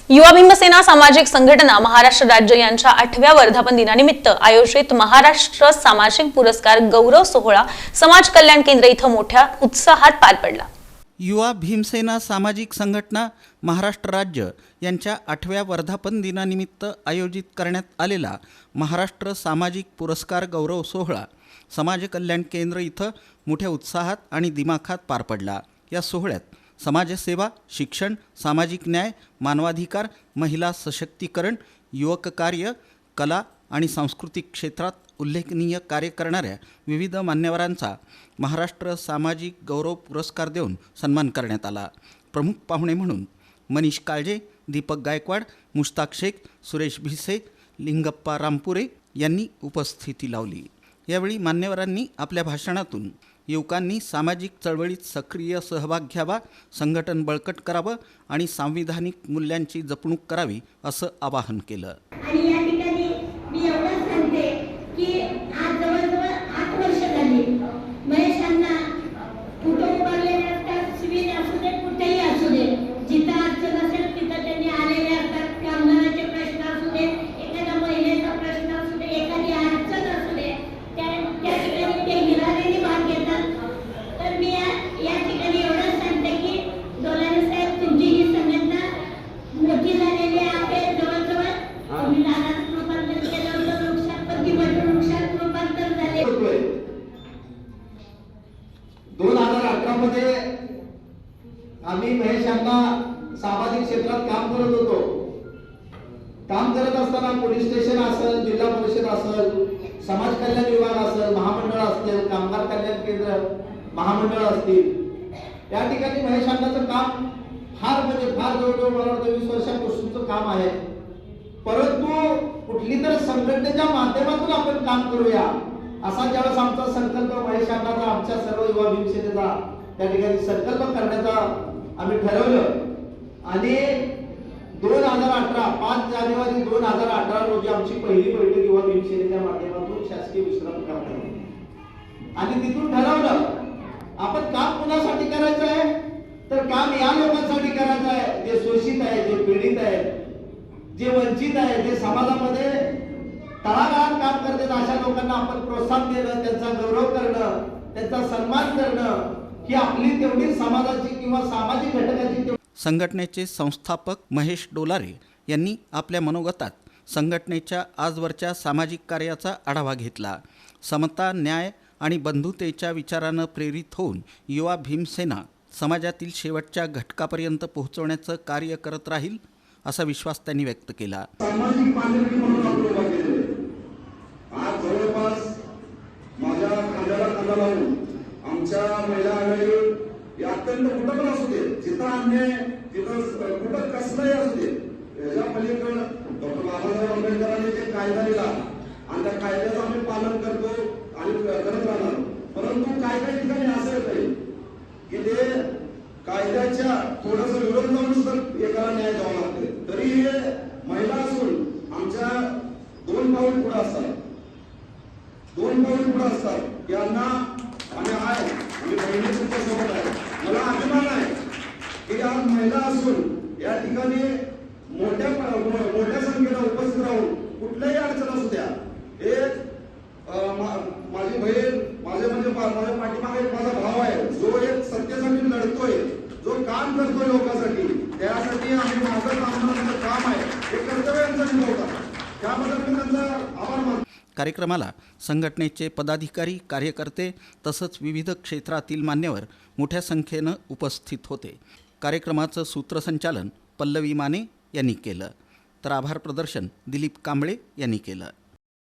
युवा भीमसेना सामाजिक संघटना महाराष्ट्र राज्य यांच्या 8व्या वर्धापन दिनानिमित्त आयोजित महाराष्ट्र सामाजिक पुरस्कार गौरव सोहळा समाज कल्याण केंद्र इथं मोठ्या उत्साहात पार पडला। युवा भीमसेना सामाजिक संघटना महाराष्ट्र राज्य यांच्या 8व्या वर्धापन दिनानिमित्त आयोजित करण्यात आलेला महाराष्ट्र सामाजिक पुरस्कार गौरव सोहळा समाज कल्याण केंद्र इथं मोठ्या उत्साहात आणि दिमाखात पार पडला। या सोहळ्यात समाजसेवा, शिक्षण, सामाजिक न्याय, मानवाधिकार, महिला सशक्तीकरण, युवक कार्य, कला आणि सांस्कृतिक क्षेत्रात उल्लेखनीय कार्य करणाऱ्या विविध मान्यवरांचा महाराष्ट्र सामाजिक गौरव पुरस्कार देऊन सन्मान करण्यात आला। प्रमुख पाहुणे म्हणून मनीष काळजे, दीपक गायकवाड, मुश्ताक शेख, सुरेश भिसे, लिंगप्पा रामपुरे यांनी उपस्थिती लावली। यावेळी मान्यवरांनी आपल्या भाषणातून युवकांनी सामाजिक चळवळीत सक्रिय सहभाग घ्यावा, संघटन बळकट करावं आणि सांविधानिक मूल्यांची जपणूक करावी असं आवाहन केलं। आणि या ठिकाणी मी एवढंच सांगते की आज जवळजवळ 8 वर्ष झाली महेशांना कुठे उभारलेले असतात, शिबिर असू दे, कुठेही असू दे, जिथं अडचण असेल तिथं त्यांनी आलेले असतात। कामगाराचे प्रश्न असू दे, एखाद्या महिलेचा प्रश्न असू दे, एखादी अडचण असू दे, त्या ठिकाणी ते हिरारीने भाग घेतात। तर मी या ठिकाणी एवढंच सांगते की डोलारे साहेब, तुमची ही संघटना मोठी झालेली आहे। जवळजवळ संविधानात रूपांतर केलं होतं, वृक्षात वृक्षात रूपांतर झाले। 2018 मध्ये आम्ही महेशांना सामाजिक क्षेत्रात काम करत होतो। काम करत असताना पोलीस स्टेशन असेल, जिल्हा परिषद असेल, समाज कल्याण विभाग असेल, महामंडळ असतील, कामगार कल्याण केंद्र महामंडळ असतील, या ठिकाणी महेशांनाचं काम फार जवळजवळ मला वाटतं 20 वर्षापासूनचं काम आहे। परंतु कुठली तर संघटनेच्या माध्यमातून आपण काम करूया असा ज्यावेळेस आमचा संकल्प महेशांनाचा, आमच्या सर्व युवा भीमसेनेचा त्या ठिकाणी संकल्प करण्याचा आम्ही ठरवलं आणि 2018 5 जानेवारी 2018 रोजी आमची पहिली बैठक युवा भीमसेनेच्या माध्यमातून शासकीय विश्रामगृहात झाली आणि तिथून ठरवलं आपण काम कोणासाठी करायचं आहे, तर काम या लोकांसाठी करायचं आहे जे शोषित आहे, जे पीडित आहेत, जे वंचित आहे, जे समाजामध्ये तळागाळात काम करतात, अशा लोकांना आपण प्रोत्साहन देणं, त्यांचा गौरव करणं, त्यांचा सन्मान करणं ही आपली तेवढी समाजाची किंवा सामाजिक घटकाची। संघटनेचे संस्थापक महेश डोलारे यांनी आपल्या मनोगतात संघटनेच्या आजवरच्या सामाजिक कार्याचा आढावा घेतला। समता, न्याय आणि बंधुतेच्या विचारानं प्रेरित होऊन युवा भीमसेना समाजातील शेवटच्या घटकापर्यंत पोहोचवण्याचं कार्य करत राहील असा विश्वास त्यांनी व्यक्त केला। सामाजिक बांधिलकी म्हणून आपण उभा केलेलं आहे। आज जवळपास माझ्या खांद्याला खांदा लावून आमच्या महिला आघाडी अत्यंत कुठं पण असू दे, जिथं अन्याय तिथं कुठं कसलंही असू दे, याच्या पलीकडे डॉक्टर बाबासाहेब आंबेडकरांनी जे कायदा दिला आणि त्या कायद्याचं आम्ही पालन करतो आणि करत राहणार। परंतु काही ठिकाणी असं येत की ते कायद्याच्या थोडंसं विरोध जाऊन सुद्धा एकाला न्याय द्यावा लागते। तरी हे महिला असून आमच्या 2 पाऊल पुढे असतात, 2 पाऊल पुढे असतात यांना आम्ही आहे, आम्ही बहिणीच्या सोबत आहे। मला अभिमान आहे की आज महिला असून या ठिकाणी मोठ्या संख्येने उपस्थित राहून कुठल्याही अडचण असू द्या, एक माझी बहीण, माझ्या पाठीमागे माझा भाव आहे, जो एक सत्तेसाठी लढतोय, जो काम करतोय लोकांसाठी, त्यासाठी आम्ही माझं काम आहे हे कर्तव्य निभवतात, त्याबद्दल मी त्यांचा आभार मानतो। कार्यक्रमाला संघटनेचे पदाधिकारी, कार्यकर्ते तसंच विविध क्षेत्रातील मान्यवर मोठ्या संख्येनं उपस्थित होते। कार्यक्रमाचं सूत्रसंचालन पल्लवी माने यांनी केलं, तर आभार प्रदर्शन दिलीप कांबळे यांनी केलं।